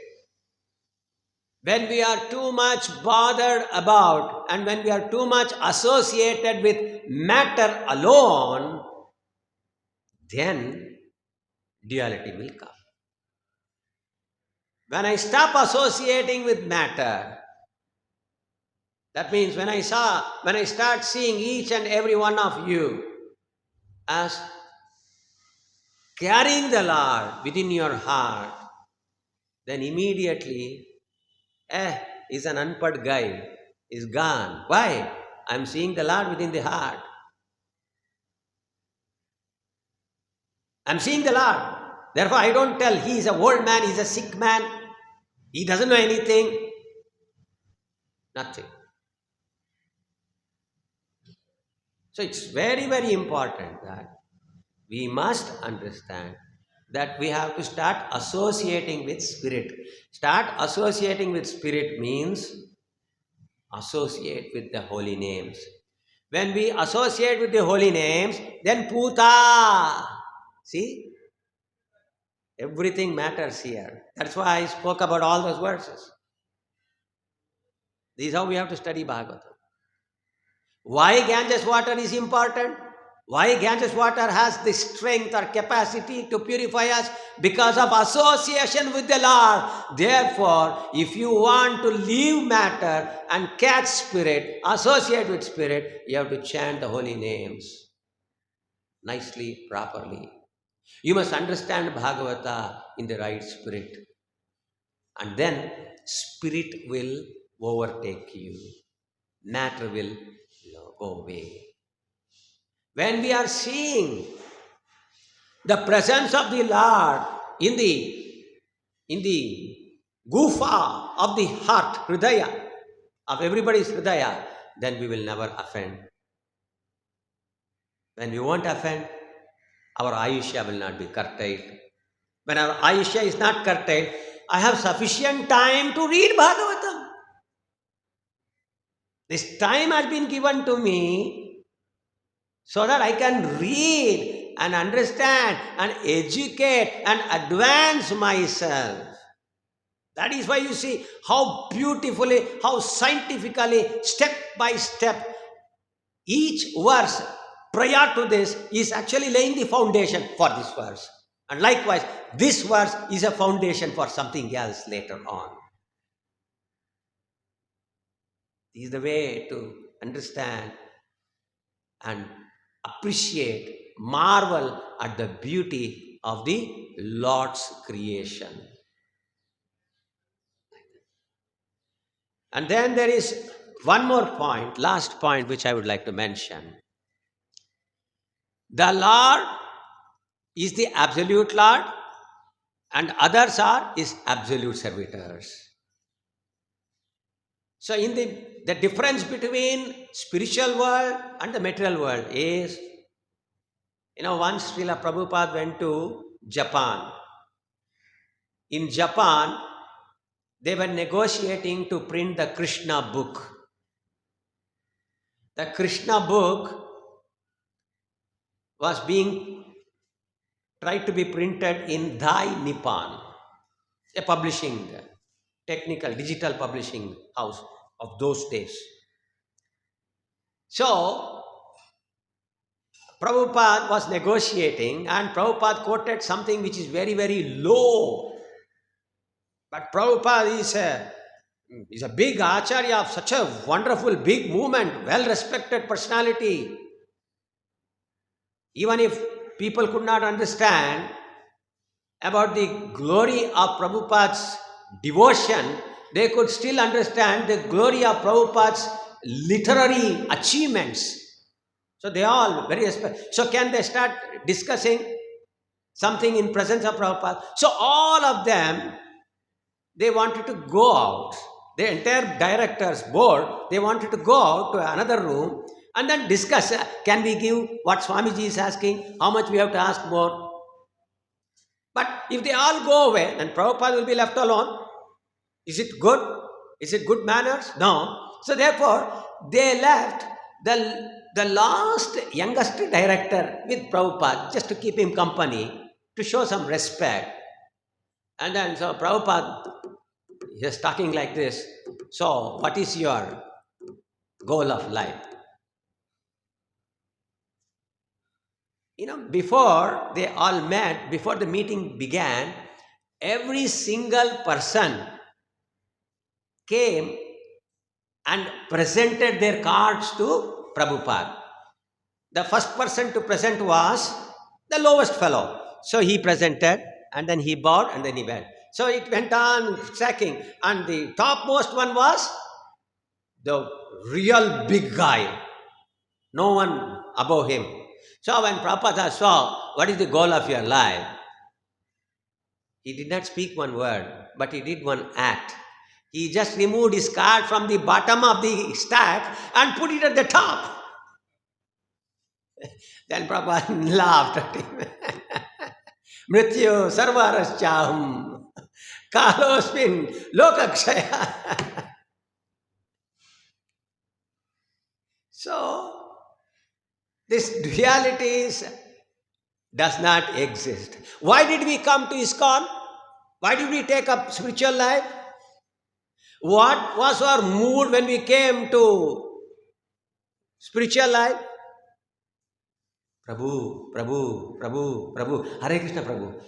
When we are too much bothered about and when we are too much associated with matter alone, then duality will come. When I stop associating with matter, that means when I start seeing each and every one of you as carrying the Lord within your heart, then immediately, he's an unpad guy, is gone. Why? I'm seeing the Lord within the heart. I'm seeing the Lord. Therefore, I don't tell he is an old man, he is a sick man, he doesn't know anything. Nothing. So it's very, very important that we must understand that we have to start associating with Spirit. Start associating with Spirit means associate with the holy names. When we associate with the holy names, then Puta. See? Everything matters here. That's why I spoke about all those verses. This is how we have to study Bhagavatam. Why Ganges water is important? Why Ganges water has the strength or capacity to purify us? Because of association with the Lord. Therefore, if you want to leave matter and catch Spirit, associate with Spirit, you have to chant the holy names nicely, properly. You must understand Bhagavata in the right spirit. And then Spirit will overtake you. Matter will go away. When we are seeing the presence of the Lord in the gufa of the heart, hridaya, of everybody's hridaya, then we will never offend. When we won't offend, our ayushya will not be curtailed. When our ayushya is not curtailed, I have sufficient time to read Bhagavatam. This time has been given to me so that I can read and understand and educate and advance myself. That is why you see how beautifully, how scientifically, step by step, each verse prior to this is actually laying the foundation for this verse. And likewise, this verse is a foundation for something else later on. This is the way to understand and appreciate, marvel at the beauty of the Lord's creation. And then there is one more point, last point, which I would like to mention. The Lord is the absolute Lord, and others are his absolute servitors. So in the difference between spiritual world and the material world is, once Srila Prabhupada went to Japan. In Japan, they were negotiating to print the Krishna book. The Krishna book was being tried to be printed in Dai Nippon, a publishing, technical, digital publishing house of those days. So, Prabhupada was negotiating and Prabhupada quoted something which is very, very low. But Prabhupada is a big acharya of such a wonderful, big movement, well-respected personality. Even if people could not understand about the glory of Prabhupada's devotion, they could still understand the glory of Prabhupada's literary achievements. So they all very respect. So can they start discussing something in presence of Prabhupada? So all of them, they wanted to go out. The entire directors board, they wanted to go out to another room and then discuss, can we give what Swamiji is asking, how much we have to ask more. But if they all go away, then Prabhupada will be left alone. Is it good? Is it good manners? No. So therefore, they left the last youngest director with Prabhupada just to keep him company, to show some respect. And then so Prabhupada is talking like this. So what is your goal of life? Before they all met, before the meeting began, every single person came and presented their cards to Prabhupada. The first person to present was the lowest fellow. So he presented and then he bowed and then he went. So it went on stacking, and the topmost one was the real big guy. No one above him. So when Prabhupada saw what is the goal of your life, he did not speak one word, but he did one act. He just removed his card from the bottom of the stack and put it at the top. Then Prabhupada laughed at him. Mrityu sarvaraschaham kalosmin lokakshaya. So, this dualities does not exist. Why did we come to ISKCON? Why did we take up spiritual life? What was our mood when we came to spiritual life? Prabhu, Prabhu, Prabhu, Prabhu, Hare Krishna Prabhu.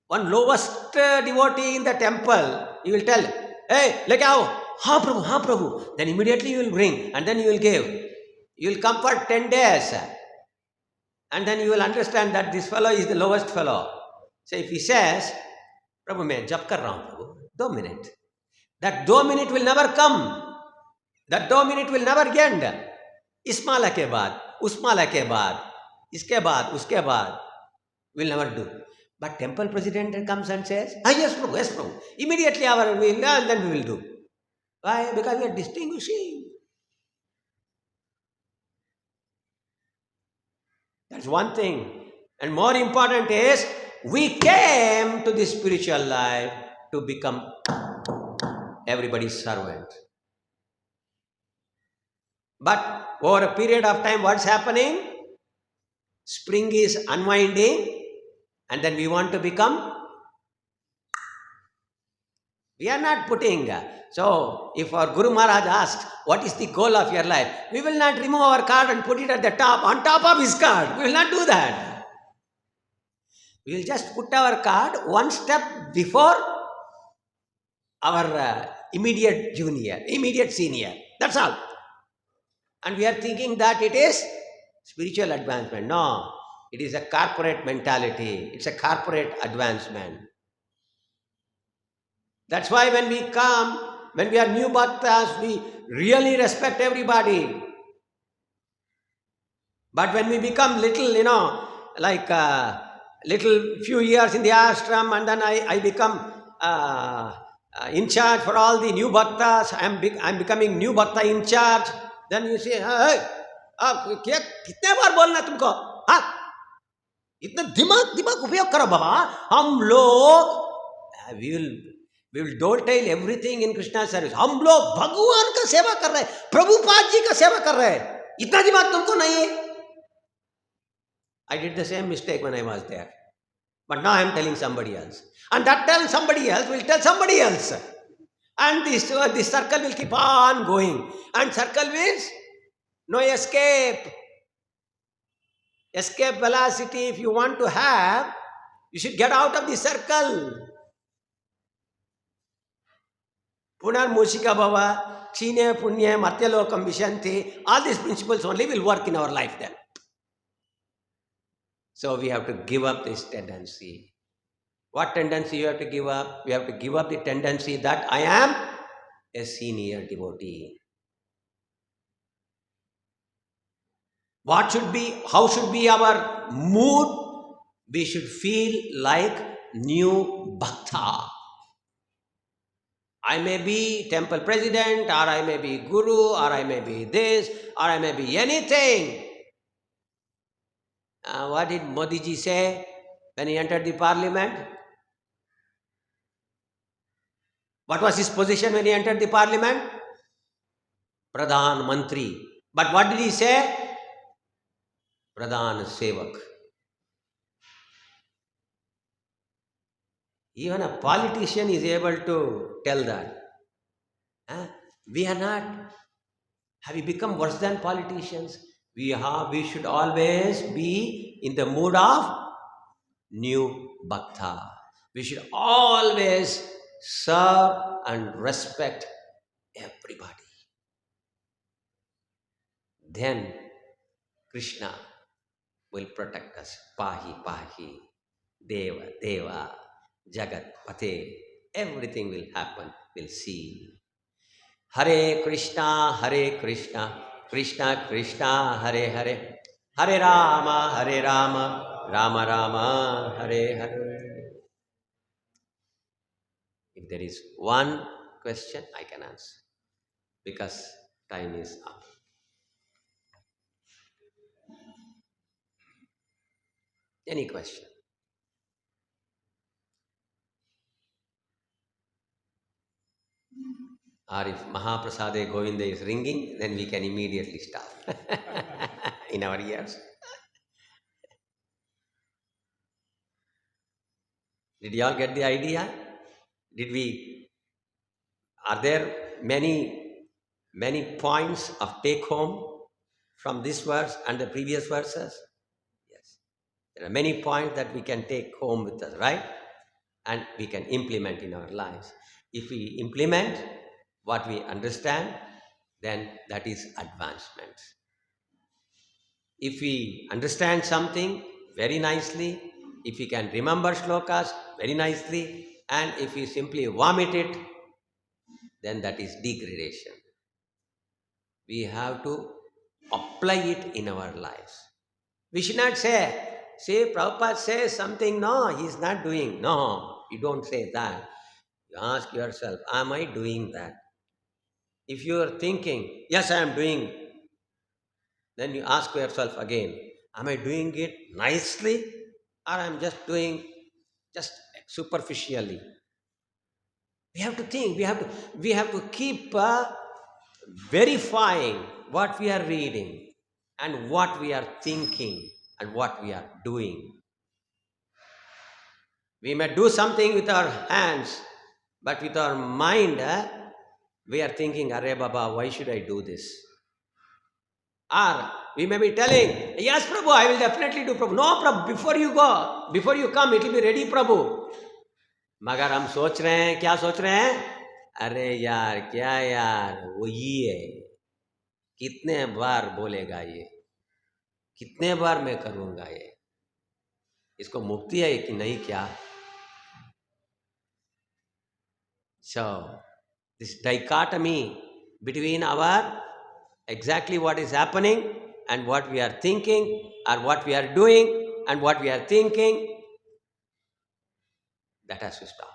One lowest devotee in the temple, you will tell, hey, let go. Ha Prabhu, ha Prabhu. Then immediately you will bring and then you will give. You will come for 10 days. And then you will understand that this fellow is the lowest fellow. So if he says, Prabhu, मैं जप कर रहा हूँ Prabhu, 2 minutes. That 2 minutes will never come. That 2 minutes will never end. इस माला के बाद, उस माला के बाद, इसके बाद, उसके बाद, will never do. But temple president comes and says, yes Prabhu, yes Prabhu. Immediately our will and then we will do. Why? Because we are distinguishing. That's one thing. And more important is, we came to this spiritual life to become everybody's servant. But over a period of time, what's happening? Spring is unwinding, and then we want to become. We are not putting. So, if our Guru Maharaj asked, what is the goal of your life? We will not remove our card and put it at the top, on top of his card. We will not do that. We will just put our card one step before our immediate junior, immediate senior. That's all. And we are thinking that it is spiritual advancement. No, it is a corporate mentality. It's a corporate advancement. That's why when we come, when we are new bhaktas, we really respect everybody. But when we become little, like little few years in the ashram, and then I become in charge for all the new bhaktas, I'm becoming new bhakta in charge. Then you say, hey, कितने बार बोलना तुमको? हाँ, इतना दिमाग उपयोग करो बाबा. हम लोग we will dovetail everything in Krishna service. हम लोग भगवान का सेवा कर रहे हैं, प्रभुपाद जी का सेवा कर रहे हैं. इतना दिमाग तुमको नहीं है? I did the same mistake when I was there. But now I am telling somebody else. And that tells somebody else will tell somebody else. And this circle will keep on going. And circle means no escape. Escape velocity, if you want to have, you should get out of the circle. Punar Mushika Bhava, Chine Punya, Matyalokam Vishanti, all these principles only will work in our life then. So we have to give up this tendency. What tendency you have to give up? You have to give up the tendency that I am a senior devotee. How should be our mood? We should feel like new bhakta. I may be temple president, or I may be guru, or I may be this, or I may be anything. What did Modi ji say when he entered the parliament? What was his position when he entered the parliament? Pradhan Mantri. But what did he say? Pradhan Sevak. Even a politician is able to tell that. We are not. Have we become worse than politicians? We should always be in the mood of new bhakta. We should always serve and respect everybody. Then Krishna will protect us. Pahi, Pahi, Deva, Deva, Jagat, Pate. Everything will happen. We'll see. Hare Krishna, Krishna Krishna, Hare Hare. Hare Rama, Hare Rama, Rama Rama, Hare Hare. If there is one question, I can answer because time is up. Any question? Or if Mahaprasade Govinda is ringing, then we can immediately stop in our ears. Did you all get the idea? Did we? Are there many points of take home from this verse and the previous verses? Yes. There are many points that we can take home with us, right? And we can implement in our lives. If we implement what we understand, then that is advancement. If we understand something very nicely, if we can remember shlokas very nicely, and if we simply vomit it, then that is degradation. We have to apply it in our lives. We should not say, see, Prabhupada says something, no, he's not doing. No, you don't say that. You ask yourself, am I doing that? If you are thinking, yes, I am doing, then you ask yourself again, am I doing it nicely or I am just doing just superficially? We have to think, we have to keep verifying what we are reading and what we are thinking and what we are doing. We may do something with our hands, but with our mind, we are thinking, Arre Baba, why should I do this? Or we may be telling, yes, Prabhu, I will definitely do, Prabhu. No, Prabhu, before you come, it will be ready, Prabhu. मगर हम सोच रहे हैं, क्या सोच रहे हैं? अरे यार, क्या यार, वो ये है. कितने बार बोलेगा ये? कितने बार मैं करूँगा ये? इसको मुक्ति है कि नहीं क्या? So, this dichotomy between our exactly what is happening and what we are thinking, or what we are doing and what we are thinking, that has to stop.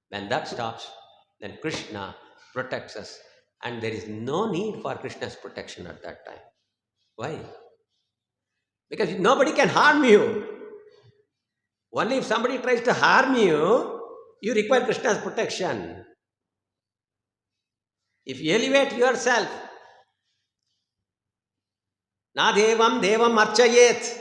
When that stops, then Krishna protects us, and there is no need for Krishna's protection at that time. Why? Because nobody can harm you. Only if somebody tries to harm you, you require Krishna's protection. If you elevate yourself, na devam devam archayet.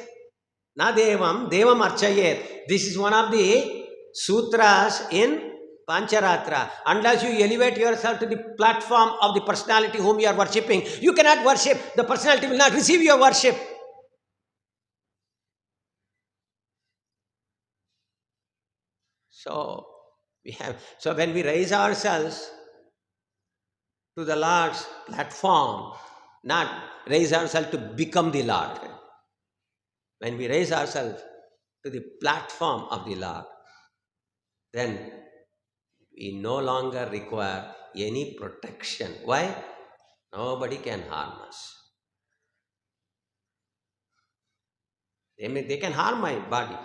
Na devam devam archayet. This is one of the sutras in Pancharatra. Unless you elevate yourself to the platform of the personality whom you are worshipping, you cannot worship. The personality will not receive your worship. So when we raise ourselves to the Lord's platform, not raise ourselves to become the Lord. When we raise ourselves to the platform of the Lord, then we no longer require any protection. Why? Nobody can harm us. They can harm my body.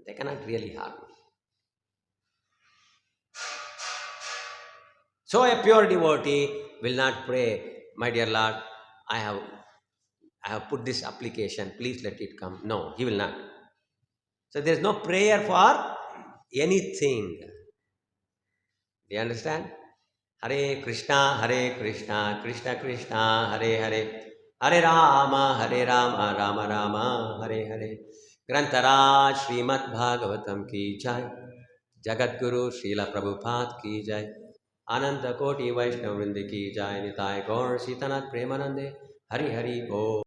They cannot really harm me. So a pure devotee will not pray, my dear Lord, I have put this application, please let it come. No, he will not. So there is no prayer for anything. Do you understand? Hare Krishna, Krishna Krishna, Hare Hare, Hare Rama, Rama Rama, Hare Hare. Grantaraj Srimad Bhagavatam ki jai. Jagat Guru Srila Prabhupada ki jai. Ananta Koti Vaishnav Vrinda ki jai. Nitai Gaur Sitanath Premanande. Hari Hari Bo.